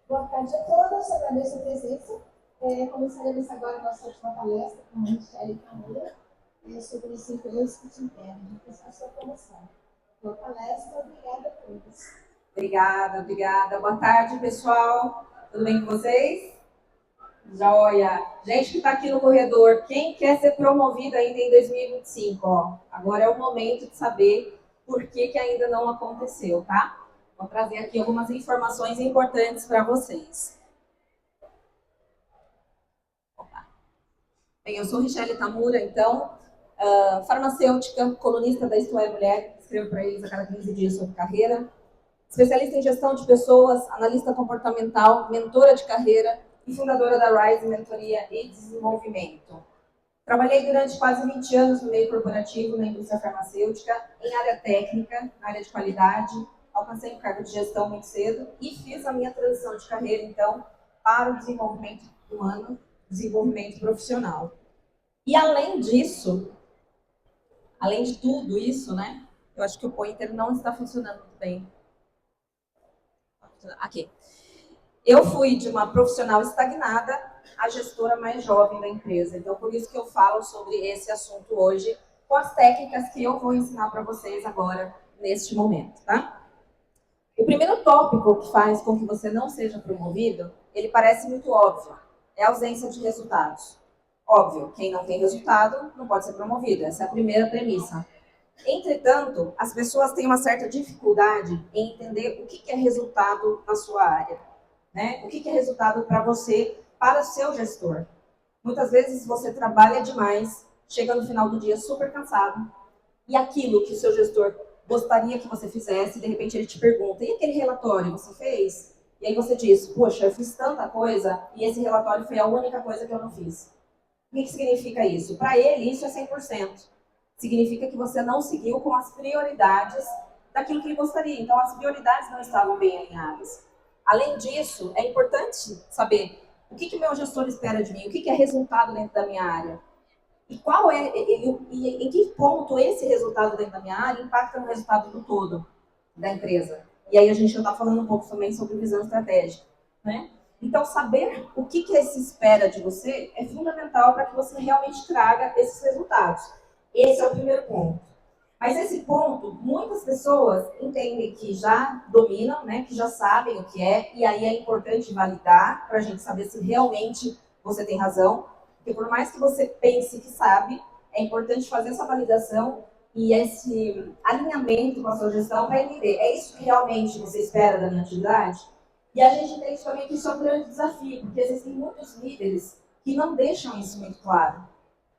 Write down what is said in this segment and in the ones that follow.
Boa tarde a todos, agradeço a presença. Começaremos agora a nossa última palestra com a Michele Camura sobre os 5 anos que te impedem de a sua promoção. Boa palestra, obrigada a todos. Obrigada. Boa tarde, pessoal. Tudo bem com vocês? Joia. Gente que está aqui no corredor, quem quer ser promovido ainda em 2025? Ó, agora é o momento de saber por que ainda não aconteceu, tá? Vou trazer aqui algumas informações importantes para vocês. Bem, eu sou Richelle Tamura, então, farmacêutica, colunista da Isto é Mulher, escrevo para eles a cada 15 dias sobre carreira, especialista em gestão de pessoas, analista comportamental, mentora de carreira e fundadora da Rise Mentoria e Desenvolvimento. Trabalhei durante quase 20 anos no meio corporativo, na indústria farmacêutica, em área técnica, na área de qualidade, alcancei um cargo de gestão muito cedo e fiz a minha transição de carreira, então, para o desenvolvimento humano, desenvolvimento profissional. E além disso, além de tudo isso, né, eu acho que o pointer não está funcionando muito bem. Aqui. Eu fui de uma profissional estagnada à gestora mais jovem da empresa. Então, por isso que eu falo sobre esse assunto hoje, com as técnicas que eu vou ensinar para vocês agora, neste momento, tá? O primeiro tópico que faz com que você não seja promovido, ele parece muito óbvio, é a ausência de resultados. Óbvio, quem não tem resultado não pode ser promovido, essa é a primeira premissa. Entretanto, as pessoas têm uma certa dificuldade em entender o que é resultado na sua área, né? O que é resultado para você, para o seu gestor. Muitas vezes você trabalha demais, chega no final do dia super cansado, e aquilo que o seu gestor gostaria que você fizesse, de repente ele te pergunta, e aquele relatório você fez? E aí você diz, poxa, eu fiz tanta coisa, e esse relatório foi a única coisa que eu não fiz. O que significa isso? Para ele, isso é 100%. Significa que você não seguiu com as prioridades daquilo que ele gostaria. Então, as prioridades não estavam bem alinhadas. Além disso, é importante saber o que o meu gestor espera de mim, o que é resultado dentro da minha área. E qual é, e em que ponto esse resultado dentro da minha área impacta no resultado do todo da empresa. E aí a gente já está falando um pouco também sobre visão estratégica, né? Então, saber o que se espera de você é fundamental para que você realmente traga esses resultados. Esse é o primeiro ponto. Mas esse ponto, muitas pessoas entendem que já dominam, né, que já sabem o que é, e aí é importante validar para a gente saber se realmente você tem razão. Porque por mais que você pense que sabe, é importante fazer essa validação e esse alinhamento com a sua gestão para entender, é isso que realmente você espera da minha atividade? E a gente entende também que isso é um grande desafio, porque existem muitos líderes que não deixam isso muito claro.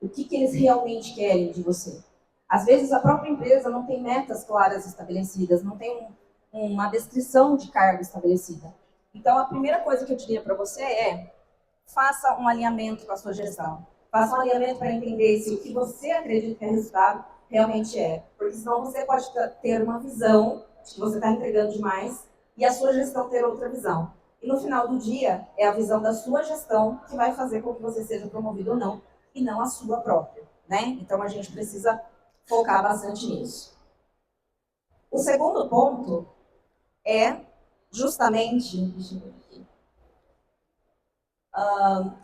O que eles realmente querem de você. Às vezes a própria empresa não tem metas claras estabelecidas, não tem uma descrição de cargo estabelecida. Então a primeira coisa que eu diria para você é, faça um alinhamento com a sua gestão. Faça um alinhamento para entender se o que você acredita que é resultado realmente é. Porque senão você pode ter uma visão de que você está entregando demais e a sua gestão ter outra visão. E no final do dia, é a visão da sua gestão que vai fazer com que você seja promovido ou não, e não a sua própria, né? Então a gente precisa focar bastante nisso. O segundo ponto é justamente, deixa eu ver aqui,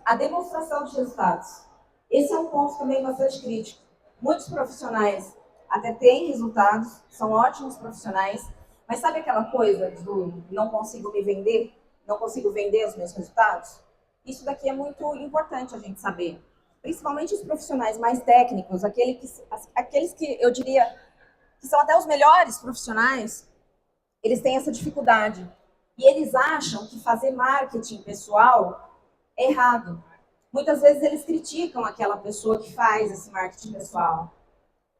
a demonstração de resultados. Esse é um ponto também bastante crítico. Muitos profissionais até têm resultados, são ótimos profissionais, mas sabe aquela coisa do não consigo me vender, não consigo vender os meus resultados? Isso daqui é muito importante a gente saber. Principalmente os profissionais mais técnicos, aqueles que eu diria que são até os melhores profissionais, eles têm essa dificuldade. E eles acham que fazer marketing pessoal é errado. Muitas vezes eles criticam aquela pessoa que faz esse marketing pessoal.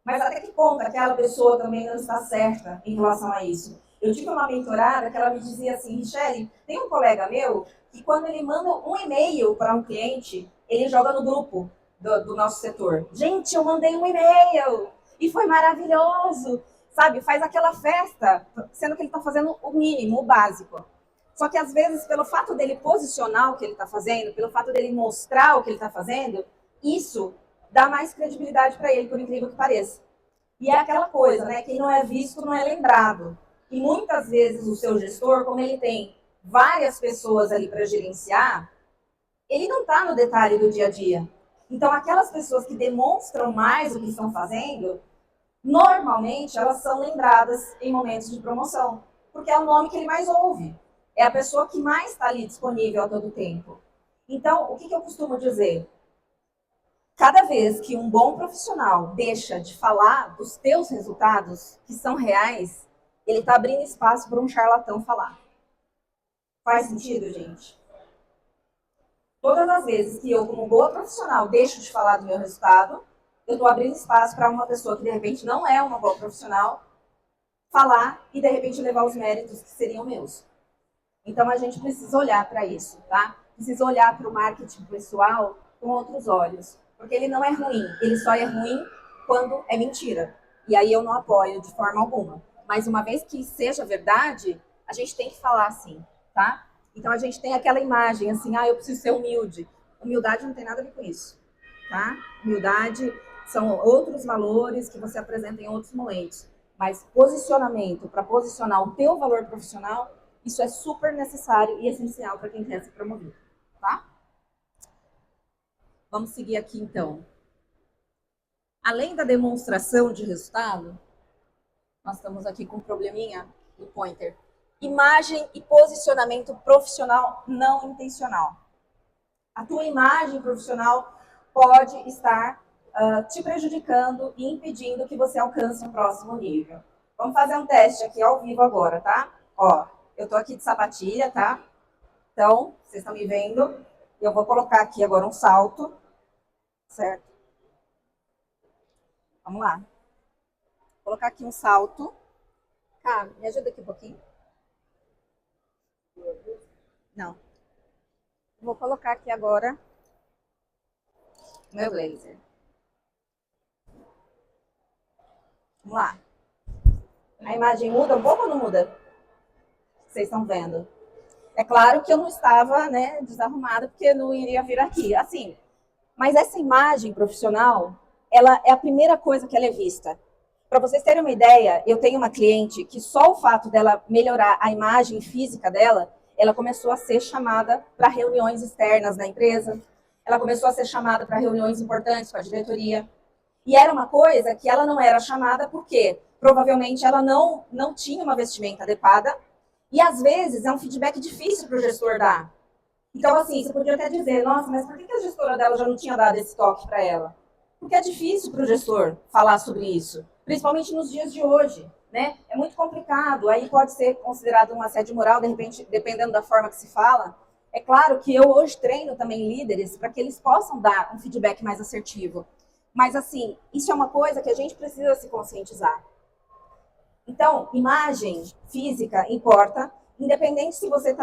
Mas até que ponto aquela pessoa também não está certa em relação a isso? Eu tive uma mentorada que ela me dizia assim, Richelle, tem um colega meu que quando ele manda um e-mail para um cliente, ele joga no grupo do nosso setor. Gente, eu mandei um e-mail e foi maravilhoso. Sabe, faz aquela festa, sendo que ele está fazendo o mínimo, o básico. Só que às vezes, pelo fato dele posicionar o que ele está fazendo, pelo fato dele mostrar o que ele está fazendo, isso dá mais credibilidade para ele, por incrível que pareça. E é aquela coisa, né? Quem não é visto não é lembrado. E muitas vezes o seu gestor, como ele tem várias pessoas ali para gerenciar, ele não está no detalhe do dia a dia. Então, aquelas pessoas que demonstram mais o que estão fazendo, normalmente elas são lembradas em momentos de promoção, porque é o nome que ele mais ouve. É a pessoa que mais está ali disponível a todo tempo. Então, o que eu costumo dizer? Cada vez que um bom profissional deixa de falar dos teus resultados, que são reais, ele está abrindo espaço para um charlatão falar. Faz sentido, gente? Todas as vezes que eu, como boa profissional, deixo de falar do meu resultado, eu estou abrindo espaço para uma pessoa que, de repente, não é uma boa profissional, falar e, de repente, levar os méritos que seriam meus. Então, a gente precisa olhar para isso, tá? Precisa olhar para o marketing pessoal com outros olhos. Porque ele não é ruim, ele só é ruim quando é mentira. E aí eu não apoio de forma alguma. Mas uma vez que seja verdade, a gente tem que falar assim, tá? Então a gente tem aquela imagem assim, eu preciso ser humilde. Humildade não tem nada a ver com isso, tá? Humildade são outros valores que você apresenta em outros momentos. Mas posicionamento, para posicionar o teu valor profissional, isso é super necessário e essencial para quem quer se promover, tá? Vamos seguir aqui, então. Além da demonstração de resultado, nós estamos aqui com um probleminha do pointer. Imagem e posicionamento profissional não intencional. A tua imagem profissional pode estar te prejudicando e impedindo que você alcance um próximo nível. Vamos fazer um teste aqui ao vivo agora, tá? Ó, eu tô aqui de sapatilha, tá? Então, vocês estão me vendo. Eu vou colocar aqui agora um salto. Certo? Vamos lá. Vou colocar aqui um salto. Cá, me ajuda aqui um pouquinho. Não. Vou colocar aqui agora meu blazer. Vamos lá. A imagem muda um pouco ou não muda? Vocês estão vendo? É claro que eu não estava, né, desarrumada, porque não iria vir aqui. Assim, mas essa imagem profissional, ela é a primeira coisa que ela é vista. Para vocês terem uma ideia, eu tenho uma cliente que só o fato dela melhorar a imagem física dela, ela começou a ser chamada para reuniões externas da empresa, ela começou a ser chamada para reuniões importantes com a diretoria. E era uma coisa que ela não era chamada porque provavelmente ela não tinha uma vestimenta adequada e às vezes é um feedback difícil para o gestor dar. Então, assim, você podia até dizer, nossa, mas por que a gestora dela já não tinha dado esse toque para ela? Porque é difícil para o gestor falar sobre isso, principalmente nos dias de hoje, né? É muito complicado, aí pode ser considerado um assédio moral, de repente, dependendo da forma que se fala. É claro que eu hoje treino também líderes para que eles possam dar um feedback mais assertivo. Mas, assim, isso é uma coisa que a gente precisa se conscientizar. Então, imagem física importa, independente se você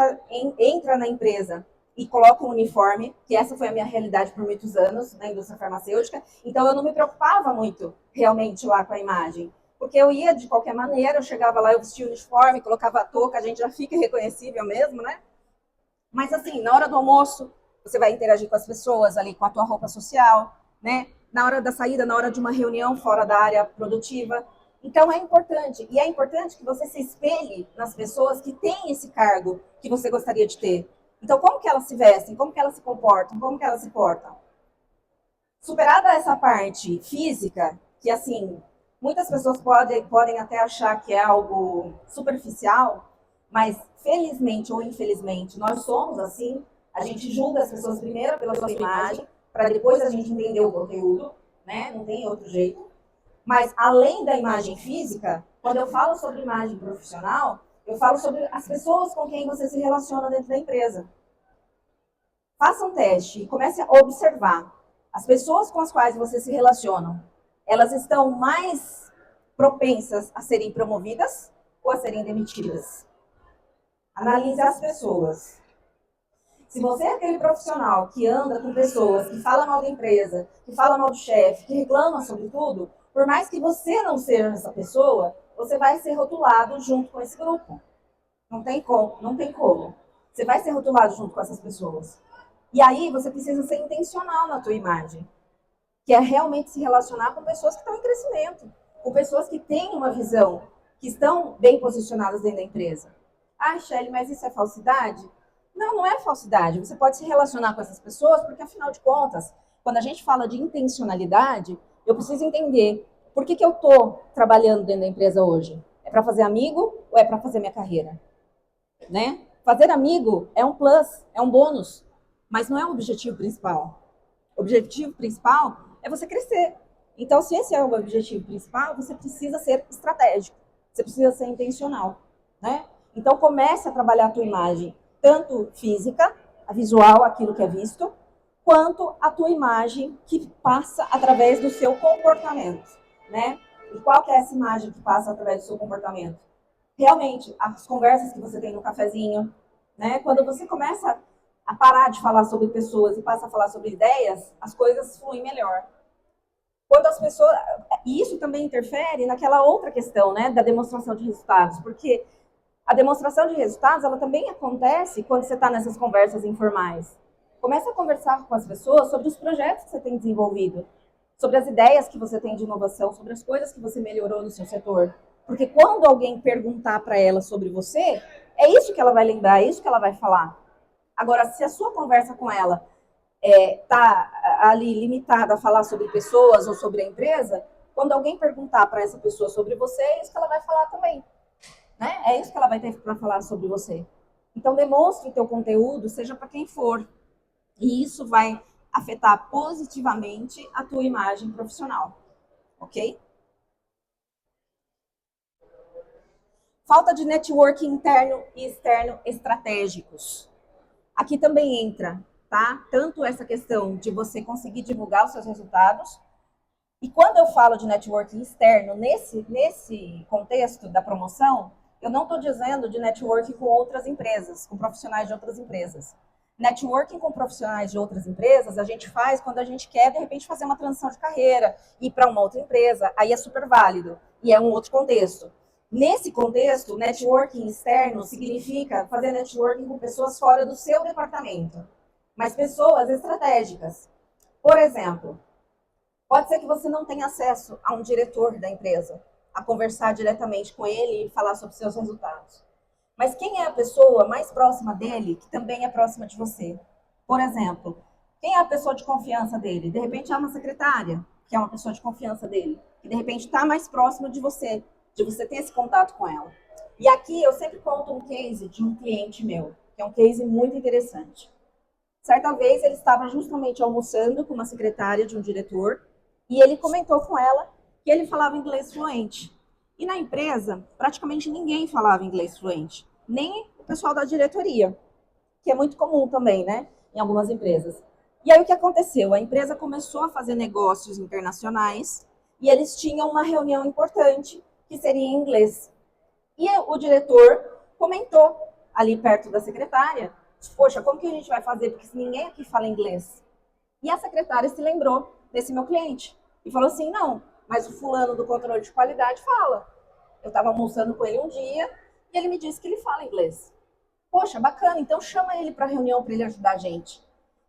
entra na empresa e coloca um uniforme, que essa foi a minha realidade por muitos anos na indústria farmacêutica, então eu não me preocupava muito realmente lá com a imagem, porque eu ia de qualquer maneira, eu chegava lá, eu vestia o uniforme, colocava a touca, a gente já fica reconhecível mesmo, né? Mas assim, na hora do almoço, você vai interagir com as pessoas ali com a tua roupa social, né? Na hora da saída, na hora de uma reunião fora da área produtiva. Então é importante, e é importante que você se espelhe nas pessoas que têm esse cargo que você gostaria de ter. Então, como que elas se vestem? Como que elas se comportam? Como que elas se portam? Superada essa parte física, que assim, muitas pessoas podem até achar que é algo superficial, mas felizmente ou infelizmente, nós somos assim, a gente julga as pessoas primeiro pela sua imagem, para depois a gente entender o conteúdo, né? Não tem outro jeito. Mas além da imagem física, quando eu falo sobre imagem profissional, eu falo sobre as pessoas com quem você se relaciona dentro da empresa. Faça um teste e comece a observar. As pessoas com as quais você se relaciona, elas estão mais propensas a serem promovidas ou a serem demitidas? Analise as pessoas. Se você é aquele profissional que anda com pessoas que falam mal da empresa, que falam mal do chefe, que reclama sobre tudo, por mais que você não seja essa pessoa, você vai ser rotulado junto com esse grupo. Não tem como, não tem como. Você vai ser rotulado junto com essas pessoas. E aí você precisa ser intencional na tua imagem, que é realmente se relacionar com pessoas que estão em crescimento, com pessoas que têm uma visão, que estão bem posicionadas dentro da empresa. Ah, Shelly, mas isso é falsidade? Não, não é falsidade. Você pode se relacionar com essas pessoas porque, afinal de contas, quando a gente fala de intencionalidade, eu preciso entender por que eu estou trabalhando dentro da empresa hoje. É para fazer amigo ou é para fazer minha carreira? Né? Fazer amigo é um plus, é um bônus, mas não é o objetivo principal. O objetivo principal é você crescer. Então, se esse é o objetivo principal, você precisa ser estratégico, você precisa ser intencional, né? Então, comece a trabalhar a tua imagem, tanto física, a visual, aquilo que é visto, quanto a tua imagem que passa através do seu comportamento, né? E qual que é essa imagem que passa através do seu comportamento? Realmente, as conversas que você tem no cafezinho, né? Quando você começa a parar de falar sobre pessoas e passa a falar sobre ideias, as coisas fluem melhor. Quando as pessoas... E isso também interfere naquela outra questão, né? Da demonstração de resultados, porque a demonstração de resultados, ela também acontece quando você está nessas conversas informais. Começa a conversar com as pessoas sobre os projetos que você tem desenvolvido, sobre as ideias que você tem de inovação, sobre as coisas que você melhorou no seu setor. Porque quando alguém perguntar para ela sobre você, é isso que ela vai lembrar, é isso que ela vai falar. Agora, se a sua conversa com ela está ali limitada a falar sobre pessoas ou sobre a empresa, quando alguém perguntar para essa pessoa sobre você, é isso que ela vai falar também. Né? É isso que ela vai ter para falar sobre você. Então, demonstre o teu conteúdo, seja para quem for. E isso vai afetar positivamente a tua imagem profissional. Ok? Falta de networking interno e externo estratégicos. Aqui também entra, tá? Tanto essa questão de você conseguir divulgar os seus resultados. E quando eu falo de networking externo, nesse contexto da promoção, eu não estou dizendo de networking com outras empresas, com profissionais de outras empresas. Networking com profissionais de outras empresas, a gente faz quando a gente quer, de repente, fazer uma transição de carreira, ir para uma outra empresa, aí é super válido, e é um outro contexto. Nesse contexto, networking externo significa fazer networking com pessoas fora do seu departamento, mas pessoas estratégicas. Por exemplo, pode ser que você não tenha acesso a um diretor da empresa, a conversar diretamente com ele e falar sobre seus resultados. Mas quem é a pessoa mais próxima dele, que também é próxima de você? Por exemplo, quem é a pessoa de confiança dele? De repente é uma secretária, que é uma pessoa de confiança dele, que de repente está mais próxima de você ter esse contato com ela. E aqui eu sempre conto um case de um cliente meu, que é um case muito interessante. Certa vez ele estava justamente almoçando com uma secretária de um diretor e ele comentou com ela que ele falava inglês fluente. E na empresa, praticamente ninguém falava inglês fluente, nem o pessoal da diretoria, que é muito comum também, né, em algumas empresas. E aí o que aconteceu? A empresa começou a fazer negócios internacionais e eles tinham uma reunião importante que seria em inglês. E o diretor comentou ali perto da secretária, poxa, como que a gente vai fazer? Porque ninguém aqui fala inglês. E a secretária se lembrou desse meu cliente e falou assim, não, mas o fulano do controle de qualidade fala. Eu estava almoçando com ele um dia e ele me disse que ele fala inglês. Poxa, bacana, então chama ele para a reunião para ele ajudar a gente.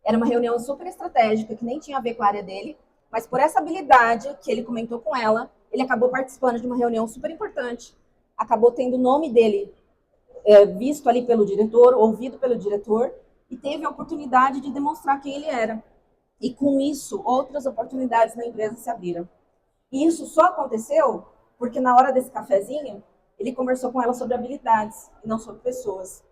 Era uma reunião super estratégica, que nem tinha a ver com a área dele, mas por essa habilidade que ele comentou com ela, ele acabou participando de uma reunião super importante, acabou tendo o nome dele visto ali pelo diretor, ouvido pelo diretor, e teve a oportunidade de demonstrar quem ele era. E com isso, outras oportunidades na empresa se abriram. E isso só aconteceu porque na hora desse cafezinho, ele conversou com ela sobre habilidades e não sobre pessoas.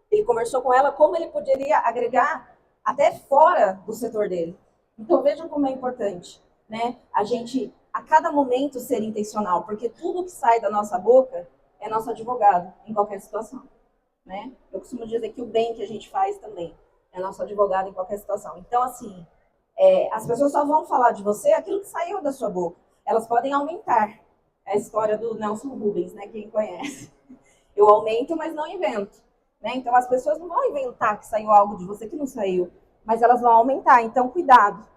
Ele conversou com ela como ele poderia agregar até fora do setor dele. Então vejam como é importante, né? A gente, a cada momento, ser intencional, porque tudo que sai da nossa boca é nosso advogado em qualquer situação, né? Eu costumo dizer que o bem que a gente faz também é nosso advogado em qualquer situação. Então, assim, as pessoas só vão falar de você aquilo que saiu da sua boca. Elas podem aumentar. É a história do Nelson Rubens, né? Quem conhece. Eu aumento, mas não invento. Né? Então, as pessoas não vão inventar que saiu algo de você que não saiu, mas elas vão aumentar. Então, cuidado,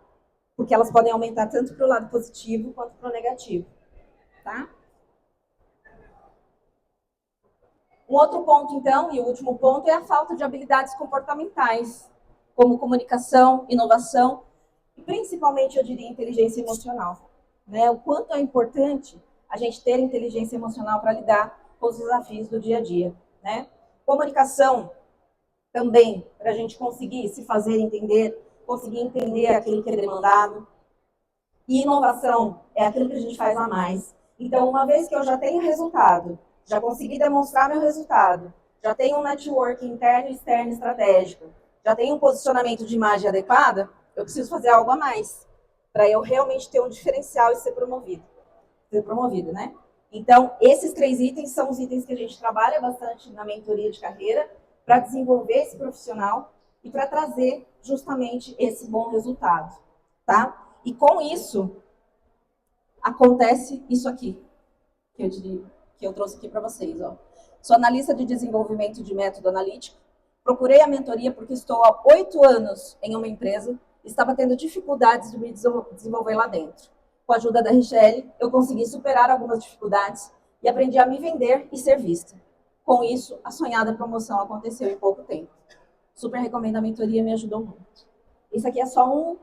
porque elas podem aumentar tanto para o lado positivo quanto para o negativo. Tá? Um outro ponto, então, e o último ponto, é a falta de habilidades comportamentais, como comunicação, inovação, e principalmente, eu diria, inteligência emocional. Né? O quanto é importante a gente ter inteligência emocional para lidar com os desafios do dia a dia. Né? Comunicação também, para a gente conseguir se fazer entender, conseguir entender aquilo que é demandado. E inovação é aquilo que a gente faz a mais. Então, uma vez que eu já tenho resultado, já consegui demonstrar meu resultado, já tenho um network interno e externo estratégico, já tenho um posicionamento de imagem adequada, eu preciso fazer algo a mais para eu realmente ter um diferencial e ser promovido. Ser promovido, né? Então, esses 3 itens são os itens que a gente trabalha bastante na mentoria de carreira para desenvolver esse profissional e para trazer justamente esse bom resultado, tá? E com isso, acontece isso aqui, que eu trouxe aqui para vocês. Ó. Sou analista de desenvolvimento de método analítico. Procurei a mentoria porque estou há 8 anos em uma empresa e estava tendo dificuldades de me desenvolver lá dentro. Com a ajuda da Richelle, eu consegui superar algumas dificuldades e aprendi a me vender e ser vista. Com isso, a sonhada promoção aconteceu em pouco tempo. Super recomendo a mentoria, me ajudou muito. Isso aqui é só um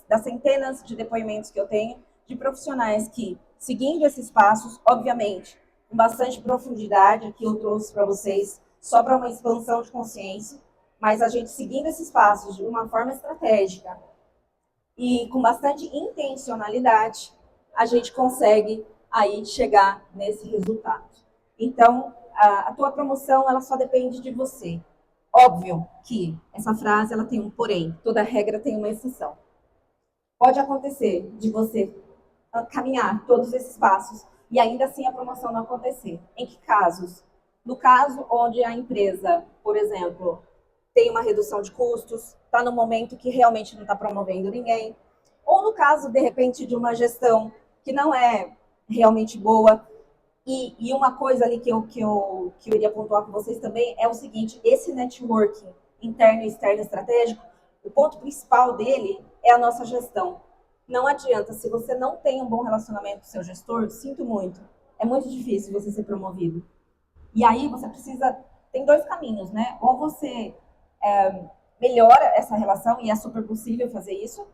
das centenas de depoimentos que eu tenho de profissionais que, seguindo esses passos, obviamente, com bastante profundidade, aqui eu trouxe para vocês, só para uma expansão de consciência, mas a gente seguindo esses passos de uma forma estratégica e com bastante intencionalidade, a gente consegue aí chegar nesse resultado. Então, a tua promoção, ela só depende de você. Óbvio que essa frase ela tem um porém, toda regra tem uma exceção. Pode acontecer de você caminhar todos esses passos e ainda assim a promoção não acontecer. Em que casos? No caso onde a empresa, por exemplo, tem uma redução de custos, está no momento que realmente não está promovendo ninguém, ou no caso, de repente, de uma gestão que não é realmente boa. E uma coisa ali que eu iria pontuar com vocês também é o seguinte: esse networking interno e externo estratégico, o ponto principal dele é a nossa gestão. Não adianta, se você não tem um bom relacionamento com o seu gestor, sinto muito, é muito difícil você ser promovido. E aí você precisa, tem 2 caminhos, né? Ou você melhora essa relação, e é super possível fazer isso,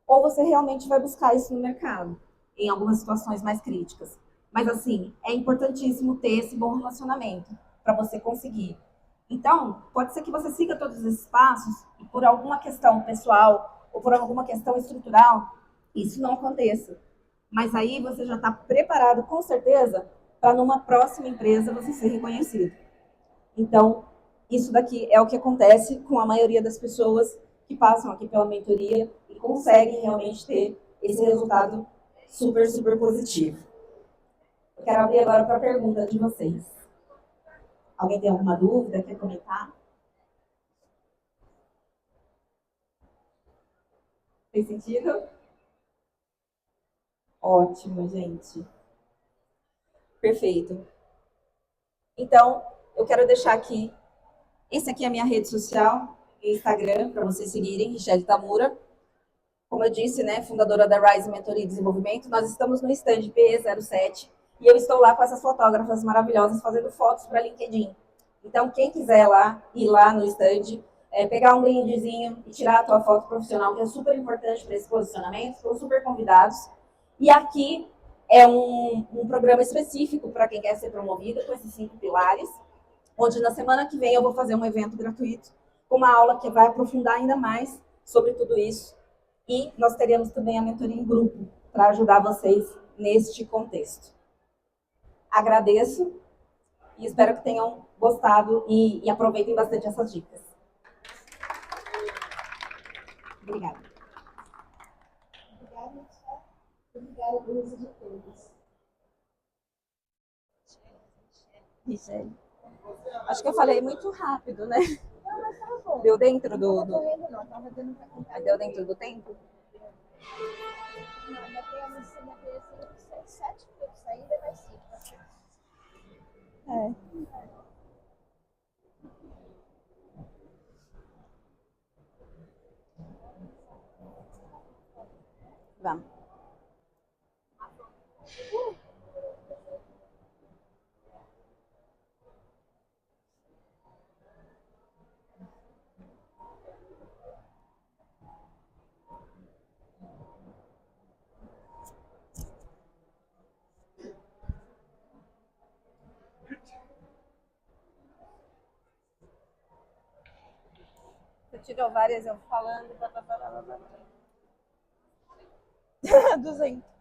ou você realmente vai buscar isso no mercado, em algumas situações mais críticas. Mas, assim, é importantíssimo ter esse bom relacionamento para você conseguir. Então, pode ser que você siga todos esses passos e por alguma questão pessoal ou por alguma questão estrutural, isso não aconteça. Mas aí você já está preparado, com certeza, para numa próxima empresa você ser reconhecido. Então, isso daqui é o que acontece com a maioria das pessoas que passam aqui pela mentoria e conseguem realmente ter esse resultado super, super positivo. Eu quero abrir agora para a pergunta de vocês. Alguém tem alguma dúvida? Quer comentar? Fez sentido? Ótimo, gente. Perfeito. Então, eu quero deixar aqui. Esse aqui é a minha rede social, Instagram, para vocês seguirem, Richelle Tamura. Como eu disse, né, fundadora da Rise Mentoria e Desenvolvimento, nós estamos no stand PE07 e eu estou lá com essas fotógrafas maravilhosas fazendo fotos para LinkedIn. Então, quem quiser ir lá no stand, pegar um brindezinho e tirar a tua foto profissional, que é super importante para esse posicionamento, estão super convidados. E aqui é um programa específico para quem quer ser promovido com esses 5 pilares, onde na semana que vem eu vou fazer um evento gratuito com uma aula que vai aprofundar ainda mais sobre tudo isso. E nós teremos também a mentoria em grupo para ajudar vocês neste contexto. Agradeço e espero que tenham gostado e aproveitem bastante essas dicas. Obrigada. Obrigada, Michelle. Obrigada pelo uso de todos. Michelle. Acho que eu falei muito rápido, né? Não, mas tava bom. Deu dentro Não do... tava correndo, não. Tava dando pra... Deu dentro do tempo? Não, ainda tem a missão da PSI, 7 minutos ainda, mais 5. É. Vamos. Você tirou várias eu falando. 200.